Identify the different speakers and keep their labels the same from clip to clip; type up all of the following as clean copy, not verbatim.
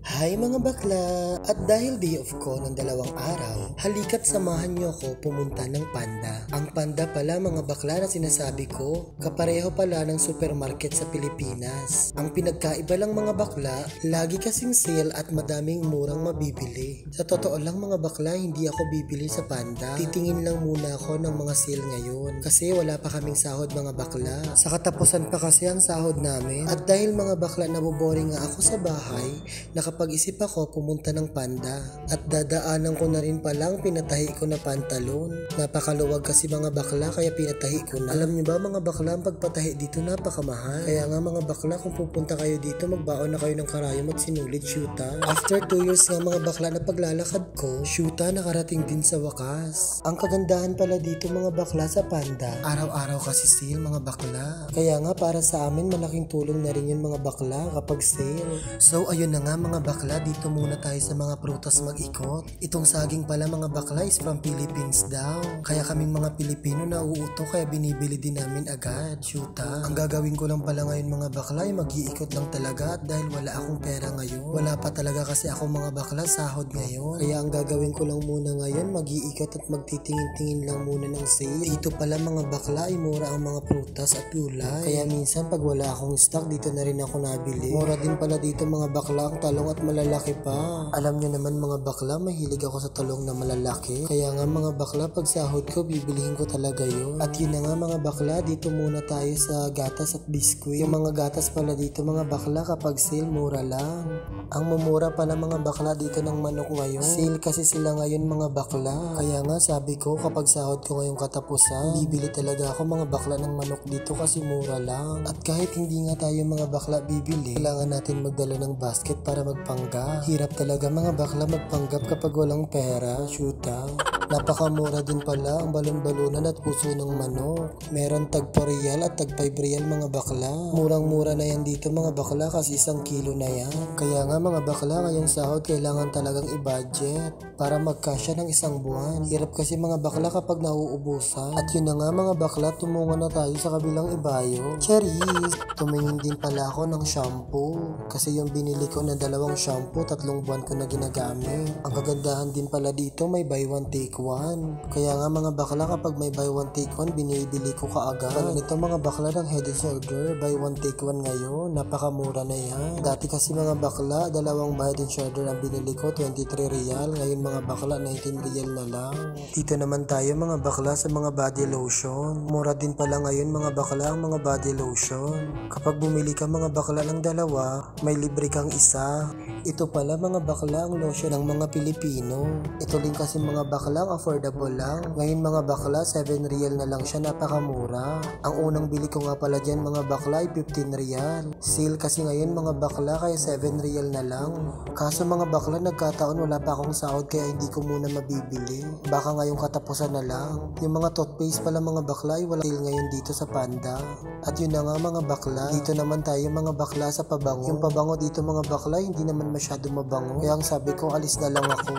Speaker 1: Hi mga bakla! At dahil day off ko ng 2 araw, halika't samahan niyo ako pumunta ng Panda. Ang Panda pala mga bakla na sinasabi ko, kapareho pala ng supermarket sa Pilipinas. Ang pinagkaiba lang mga bakla, lagi kasing sale at madaming murang mabibili. Sa totoo lang mga bakla, hindi ako bibili sa Panda. Titingin lang muna ako ng mga sale ngayon. Kasi wala pa kaming sahod mga bakla. Sa katapusan pa kasi ang sahod namin. At dahil mga bakla naboboring nga ako sa bahay, nakapag-isip ako pumunta ng Panda at dadaanan ko na rin palang pinatahi ko na pantalon. Napakaluwag kasi mga bakla kaya pinatahi ko na. Alam niyo ba mga bakla, ang pagpatahi dito napakamahal. Kaya nga mga bakla, kung pupunta kayo dito, magbaon na kayo ng karayom at sinulid shoota. After 2 years nga mga bakla na paglalakad ko, shoota nakarating din sa wakas. Ang kagandahan pala dito mga bakla sa Panda, araw-araw kasi sale mga bakla. Kaya nga para sa amin malaking tulong na rin yun mga bakla kapag sale. So ayun na nga mga bakla, dito muna tayo sa mga prutas mag-ikot. Itong saging pala mga bakla is from Philippines daw. Kaya kaming mga Pilipino nauuto kaya binibili din namin agad. Shoota. Ang gagawin ko lang pala ngayon mga bakla ay mag-iikot lang talaga dahil wala akong pera ngayon. Wala pa talaga kasi ako mga bakla sahod ngayon. Kaya ang gagawin ko lang muna ngayon mag-iikot at magtitingin-tingin lang muna ng sale. Dito pala mga bakla ay mura ang mga prutas at gulay. Kaya minsan pag wala akong stock dito na rin ako nabili. Mura din pala dito mga bakla ang talong at malalaki pa. Alam nyo naman mga bakla, mahilig ako sa talong na malalaki. Kaya nga mga bakla, pag sahod ko, bibilihin ko talaga yun. At yun na nga mga bakla, dito muna tayo sa gatas at biskuit. Yung mga gatas pala dito mga bakla, kapag sale, mura lang. Ang mumura pala mga bakla dito ng manok ngayon. Sale kasi sila ngayon mga bakla. Kaya nga sabi ko, kapag sahod ko ngayong katapusan, bibili talaga ako mga bakla ng manok dito kasi mura lang. At kahit hindi nga tayo mga bakla bibili, kailangan natin magdala ng basket para magpanggap. Hirap talaga mga bakla magpanggap kapag walang pera, shoota. Napakamura din pala ang balon-balunan at puso ng manok. Meron tag 4 real at tag 5 real mga bakla. Murang-mura na yan dito mga bakla kasi 1 kilo na yan. Kaya nga mga bakla, ngayong sahod kailangan talagang i-budget para magkasya ng 1 buwan. Hirap kasi mga bakla kapag nauubusan. At yun na nga mga bakla, tumungo na tayo sa kabilang ibayo. Cherries! Tumingin din pala ako ng shampoo. Kasi yung binili ko na 2 shampoo, 3 buwan ko na ginagamit. Ang kagandahan din pala dito, may buy one take one. Kaya nga mga bakla, kapag may buy one take one, binibili ko kaagad. Ito mga bakla ng Head & Shoulder, buy one take one ngayon. Napakamura na yan. Dati kasi mga bakla, 2 Head & Shoulder ang binili ko, 23 real. Ngayon mga bakla, 19 real na lang. Dito naman tayo mga bakla sa mga body lotion. Mura din pala ngayon mga bakla ang mga body lotion. Kapag bumili ka mga bakla ng 2, may libre kang 1. Ito pala mga bakla ang lotion ng mga Pilipino. Ito din kasi mga bakla ang affordable lang. Ngayon mga bakla, 7 real na lang siya, napakamura. Ang unang bili ko nga pala dyan mga bakla ay 15 real. Sale kasi ngayon mga bakla kaya 7 real na lang. Kaso mga bakla, nagkataon wala pa akong sahod kaya hindi ko muna mabibili. Baka ngayong katapusan na lang. Yung mga toothpaste pala mga bakla ay wala sale ngayon dito sa Panda. At yun na nga mga bakla, dito naman tayo mga bakla sa pabango. Yung pabango dito mga bakla hindi naman masyado mabango. Kaya ang sabi ko, alis na lang ako.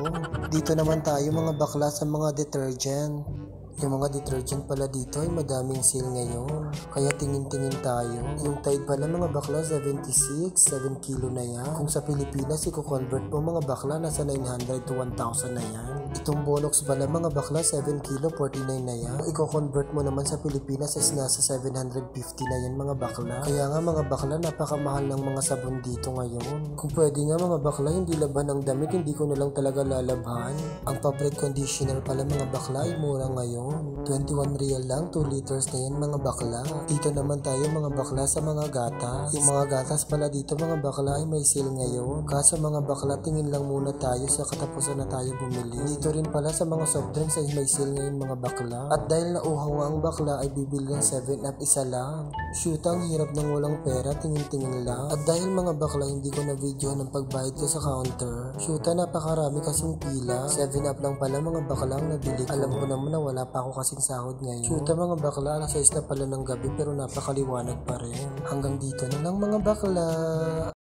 Speaker 1: Dito naman tayo mga bakla sa mga detergent. Yung mga detergent pala dito ay madaming sale ngayon. Kaya tingin-tingin tayo. Yung Tide pala mga bakla 76, 7 kilo na yan. Kung sa Pilipinas i-convert mo mga bakla nasa 900 to 1,000 na yan. Itong Bonox pala mga bakla 7 kilo 49 na yan. I-convert mo naman sa Pilipinas is nasa 750 na yan mga bakla. Kaya nga mga bakla, napakamahal ng mga sabon dito ngayon. Kung pwede nga mga bakla, hindi laban ang damit, hindi ko na lang talaga lalabhan. Ang fabric conditioner pala mga bakla ay mura ngayon. 21 real lang, 2 liters na yan mga bakla. Dito naman tayo mga bakla sa mga gatas. Yung mga gatas pala dito mga bakla ay may sale ngayon. Kaso mga bakla, tingin lang muna tayo sa katapusan na tayo bumili. Dito rin pala sa mga soft drinks ay may sale ngayon mga bakla. At dahil nauhaw nga ang bakla ay bibili ng 7up isa lang. Shoot, ang hirap ng walang pera, tingin-tingin lang. At dahil mga bakla hindi ko na video ng pagbayad ko sa counter. Shoot, napakarami kasing pila. 7up lang pala mga bakla ang nabili ko. Alam ko naman na wala pa ako kasing sahod ngayon. Shoot mga bakla, alas 6 na pala ng gabi pero napakaliwanag pa rin. Hanggang dito na lang mga bakla.